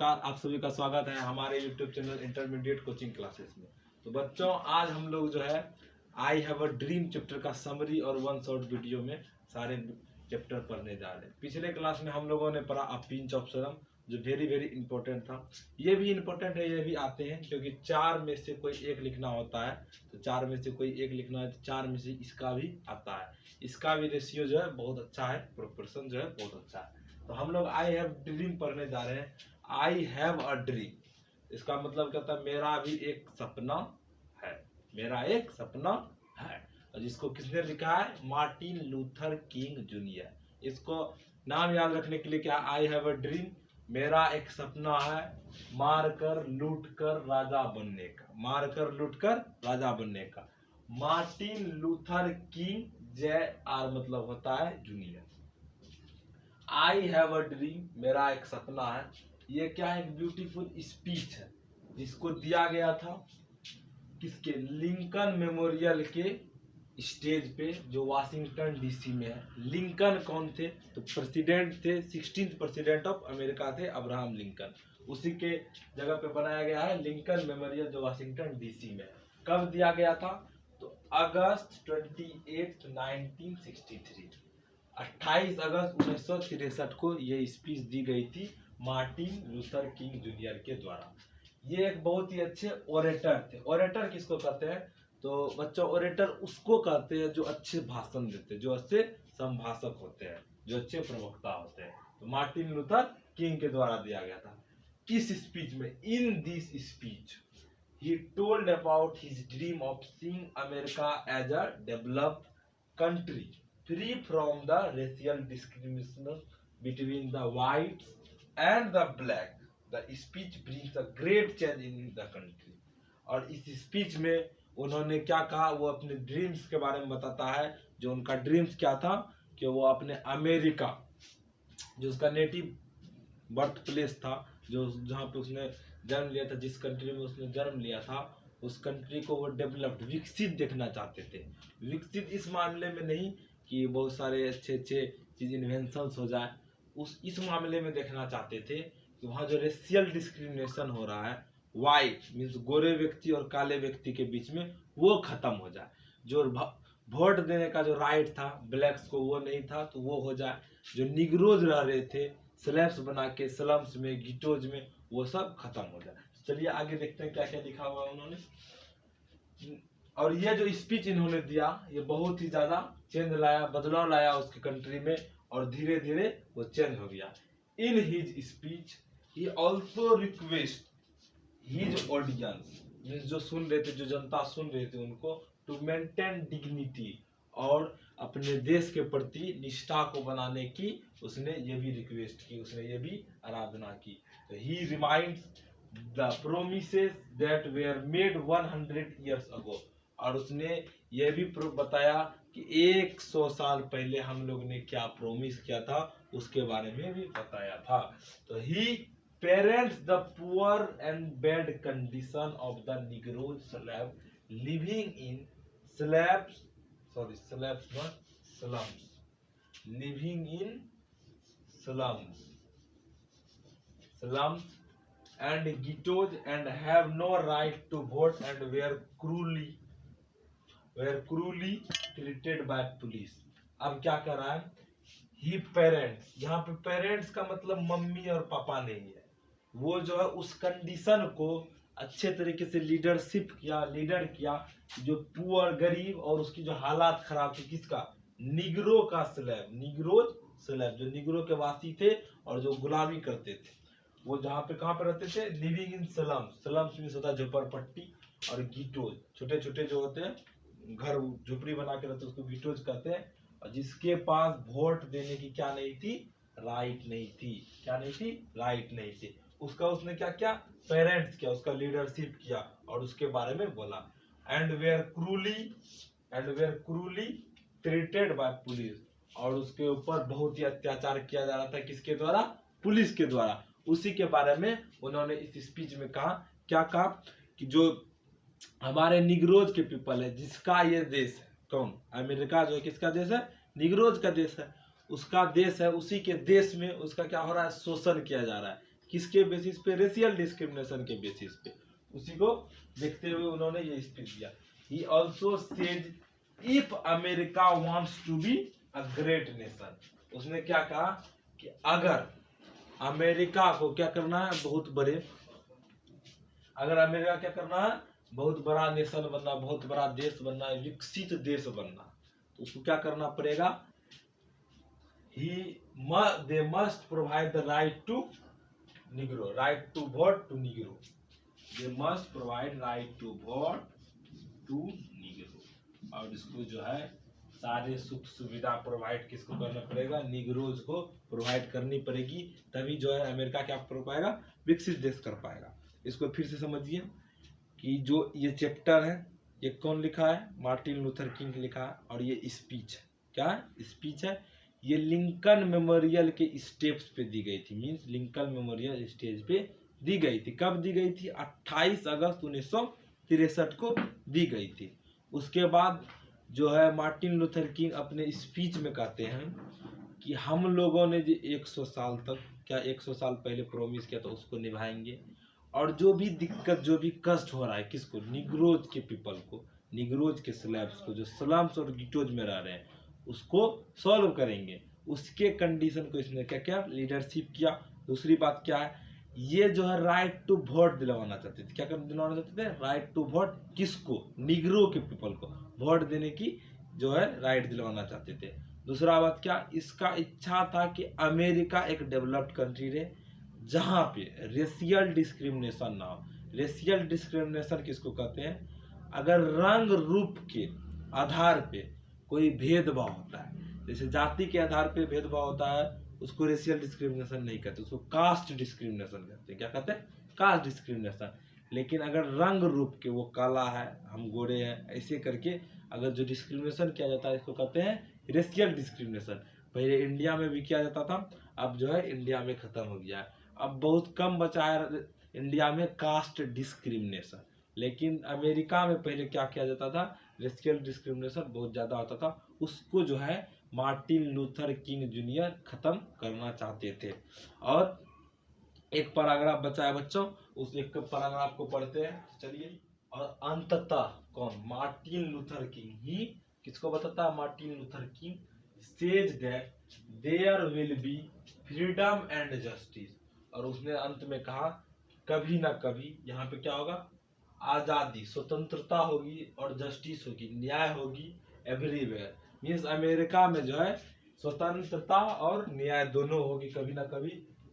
नमस्कार, आप सभी का स्वागत है हमारे YouTube channel intermediate coaching classes में। तो बच्चों, आज हम लोग जो है I have a dream chapter का समरी और वन शॉर्ट वीडियो में सारे चैप्टर पढ़ने जा रहे हैं। पिछले क्लास में हम लोगों ने पढ़ा अ पिंच ऑफ सलम, जो वेरी वेरी इंपॉर्टेंट था। ये भी इंपॉर्टेंट है, ये भी आते हैं, क्योंकि चार में से कोई एक लिखना होता है। तो चार में से कोई एक लिखना है, तो चार में से इसका भी आता है। इसका भी रेशियो जो है बहुत अच्छा है, प्रोपोर्शन जो है बहुत अच्छा है। तो हम लोग आई हैव ड्रीम पढ़ने जा रहे हैं। आई हैव अ ड्रीम, इसका मतलब क्या होता है? मेरा भी एक सपना है, मेरा एक सपना है। और जिसको किसने लिखा है? Martin Luther king junior. इसको नाम याद रखने के लिए क्या? आई हैव अ ड्रीम, मेरा एक सपना है, मार कर लूट कर राजा बनने का, मार कर लूट कर राजा बनने का। Martin Luther king, J are मतलब होता है junior. I have a dream, मेरा एक सपना है। ये क्या है? एक ब्यूटीफुल स्पीच है, जिसको दिया गया था किसके? लिंकन मेमोरियल के स्टेज पे, जो वाशिंगटन डीसी में है। लिंकन कौन थे? तो प्रेसिडेंट थे, 16th प्रेसिडेंट ऑफ अमेरिका थे अब्राहम लिंकन। उसी के जगह पे बनाया गया है लिंकन मेमोरियल, जो वाशिंगटन डीसी में है। कब दिया गया था? तो अगस्त 28, 1963, 28 अगस्त 1963 को ये स्पीच दी गई थी मार्टिन लूथर किंग जूनियर के द्वारा। ये एक बहुत ही अच्छे ओरेटर थे। ओरेटर किसको कहते हैं? तो बच्चों, ओरेटर उसको कहते हैं जो अच्छे भाषण देते हैं, जो अच्छे संभाषक होते हैं, जो अच्छे प्रवक्ता होते हैं। तो मार्टिन लूथर किंग के द्वारा दिया गया था। किस स्पीच में? In this speech he told about his dream of seeing America as a developed country, free from the racial discrimination between the whites and the black. The speech brings a great change in the country. और इस speech में उन्होंने क्या कहा? वो अपने dreams के बारे में बताता है। जो उनका ड्रीम्स क्या था कि वो अपने अमेरिका, जो उसका नेटिव बर्थ प्लेस था, जो जहाँ पे उसने जन्म लिया था, जिस कंट्री में उसने जन्म लिया था, उस कंट्री को वो डेवलप्ड, विकसित देखना चाहते थे। विकसित इस मामले में नहीं कि बहुत सारे अच्छे अच्छे चीज इन्वेंशंस हो जाए, इस मामले में देखना चाहते थे कि वहाँ जो रेशियल डिस्क्रिमिनेशन हो रहा है, वाइट मीन्स गोरे व्यक्ति और काले व्यक्ति के बीच में, वो खत्म हो जाए। जो वोट देने का जो राइट था ब्लैक्स को, वो नहीं था, तो वो हो जाए। जो निग्रोज रह रहे थे स्लैब्स बना के स्लम्स में, गिटोज में, वो सब खत्म हो जाए। चलिए आगे देखते हैं क्या क्या लिखा हुआ है उन्होंने। और ये जो स्पीच इन्होंने दिया, ये बहुत ही ज्यादा चेंज लाया, बदलाव लाया उसके कंट्री में, और धीरे धीरे वो चेंज हो गया। In his speech he also request his audience, means जो सुन रहे थे, जो जनता सुन रहे थे, उनको टू मेंटेन डिग्निटी, और अपने देश के प्रति निष्ठा को बनाने की उसने ये भी रिक्वेस्ट की, उसने ये भी आराधना की। तो he reminds the promises that were made 100 years ago, और उसने ये भी बताया कि 100 साल पहले हम लोग ने क्या प्रोमिस किया था, उसके बारे में भी बताया था। तो he presents the poor and bad condition of the negro slave living in slums, living in slums and ghettos, and have no right to vote, and were cruelly treated by police. अब क्या कर रहा है? ही parents, यहाँ पे parents का मतलब mummy और पापा नहीं है। वो जो है उस कंडीशन को अच्छे तरीके से लीडर किया, जो पुअर, गरीब, और उसकी जो हालात खराब थी, किसका? निग्रो का स्लैब, जो निग्रो के वासी थे और जो गुलामी करते थे, वो जहाँ पे कहाँ पे रहते थे? लिविंग इन स्लम्स में होता है झोपड़पट्टी, और गिटोज छोटे छोटे जो होते हैं घर, झोपड़ी बना के रहते, उसको गिटोज कहते हैं। और जिसके पास वोट देने की क्या नहीं थी? राइट नहीं थी। क्या नहीं थी? राइट नहीं थी। उसका उसने क्या किया? पेरेंट्स किया, उसका लीडरशिप किया, और उसके बारे में बोला। And were cruelly treated by police, और उसके ऊपर बहुत ही अत्याचार किया जा रहा था। किसके द्वारा? पुलिस के द्वारा। उसी के बारे में उन्होंने इस स्पीच में कहा। क्या कहा? कि जो हमारे निग्रोज के पीपल है, जिसका ये देश है, कौन? अमेरिका जो है किसका देश है? निग्रोज का देश है, उसका देश है। उसी के देश में उसका क्या हो रहा है? शोषण किया जा रहा है। किसके बेसिस पे? रेशियल डिस्क्रिमिनेशन के बेसिस पे। उसी को देखते हुए उन्होंने ये स्पीच दिया। He also says if America wants to be a great nation, उसने क्या कहा कि अगर अमेरिका को क्या करना है, बहुत बड़े, अगर अमेरिका क्या करना है, बहुत बड़ा नेशन बनना, बहुत बड़ा देश बनना है, विकसित देश बनना, तो उसको क्या करना पड़ेगा? they must provide the right to Negro, right to vote to Negro. They must provide right to vote to Negro. और इसको जो है सारे सुख सुविधा प्रोवाइड किसको करना पड़ेगा? निग्रोज को प्रोवाइड करनी पड़ेगी, तभी जो है अमेरिका क्या कर पाएगा? विकसित देश कर पाएगा। इसको फिर से समझिए कि जो ये चैप्टर है ये कौन लिखा है? मार्टिन लूथर किंग लिखा है। और ये स्पीच है, क्या है? स्पीच है। ये लिंकन मेमोरियल के स्टेप्स पे दी गई थी, मींस लिंकन मेमोरियल स्टेज पे दी गई थी। कब दी गई थी? 28 अगस्त 1963 को दी गई थी। उसके बाद जो है मार्टिन लूथर किंग अपने स्पीच में कहते हैं कि हम लोगों ने जो 100 साल तक, क्या 100 साल पहले प्रॉमिस किया था, उसको निभाएंगे। और जो भी दिक्कत, जो भी कष्ट हो रहा है, किसको? निग्रोज के पीपल को, निग्रोज के स्लैब्स को, जो स्लम्स और गिटोज में रह रहे हैं, उसको सॉल्व करेंगे। उसके कंडीशन को इसने क्या क्या? लीडरशिप किया। दूसरी बात क्या है? ये जो है राइट टू वोट दिलवाना चाहते थे। क्या दिलवाना चाहते थे? Right to vote. किसको? निग्रो के पीपल को वोट देने की जो है राइट दिलवाना चाहते थे। दूसरा बात क्या? इसका इच्छा था कि अमेरिका एक डेवलप्ड कंट्री रहे जहाँ पे रेशियल डिस्क्रिमिनेशन ना हो। रेशियल डिस्क्रिमिनेशन किसको कहते हैं? अगर रंग रूप के आधार पे कोई भेदभाव होता है, जैसे जाति के आधार पे भेदभाव होता है, उसको रेशियल डिस्क्रिमिनेशन नहीं कहते, उसको कास्ट डिस्क्रिमिनेशन कहते हैं। क्या कहते हैं? Caste discrimination. लेकिन अगर रंग रूप के, वो काला है, हम गोरे हैं, ऐसे करके अगर जो डिस्क्रिमिनेशन किया जाता है, इसको कहते हैं रेशियल डिस्क्रिमिनेशन। पहले इंडिया में भी किया जाता था, अब जो है इंडिया में खत्म हो गया है। अब बहुत कम बचा है इंडिया में कास्ट डिस्क्रिमिनेशन। लेकिन अमेरिका में पहले क्या किया जाता था? रेशियल डिस्क्रिमिनेशन बहुत ज़्यादा होता था। उसको जो है मार्टिन लूथर किंग जूनियर खत्म करना चाहते थे। और एक पैराग्राफ बचा है बच्चों, उस एक पैराग्राफ को पढ़ते हैं, चलिए। और अंततः कौन? मार्टिन लूथर किंग ही किसको बताता है? Martin Luther King says that there will be freedom and justice. और उसने अंत में कहा कभी ना कभी यहाँ पे क्या होगा? आज़ादी, स्वतंत्रता होगी और जस्टिस होगी, न्याय होगी एवरीवेयर। मीन्स अमेरिका में जो है स्वतंत्रता और न्याय दोनों होगी कभी ना कभी।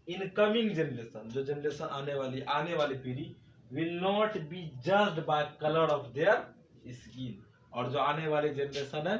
इनकमिंग जनरेशन, जो जनरेशन आने वाली पीढ़ी, will not be judged bye colour of their skin. और जो आने वाली जनरेशन है,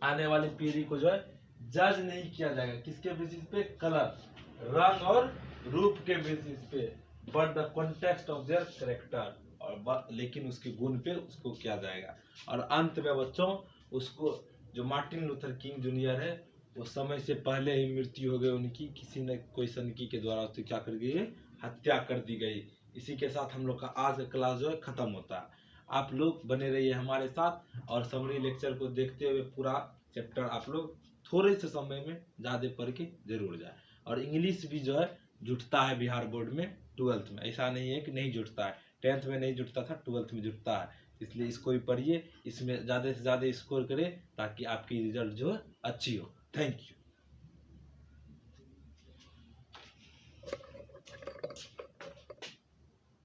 आने वाली पीढ़ी को जो है जज नहीं किया जाएगा, किसके बेसिस पे? कलर, रंग और रूप के बेसिस पे, but the context of their character, और लेकिन उसके गुण पे उसको किया जाएगा। और अंत में बच्चों, उसको जो मार्टिन लूथर किंग जूनियर है, वो समय से पहले ही मृत्यु हो गई उनकी, किसी न कोई सनकी के द्वारा उसकी क्या कर दी गई? हत्या कर दी गई। इसी के साथ हम लोग का आज का क्लास जो है खत्म होता है। आप लोग बने रहिए हमारे साथ, और समरी लेक्चर को देखते हुए पूरा चैप्टर आप लोग थोड़े से समय में ज़्यादा पढ़ के जरूर जाए। और इंग्लिश भी जो है जुटता है बिहार बोर्ड में 12th में, ऐसा नहीं है कि नहीं जुटता है। 10th में नहीं जुटता था, 12th में जुटता है। इसलिए इसको भी पढ़िए, इसमें ज़्यादा से ज़्यादा स्कोर करें ताकि आपकी रिजल्ट जो है अच्छी हो। Thank you.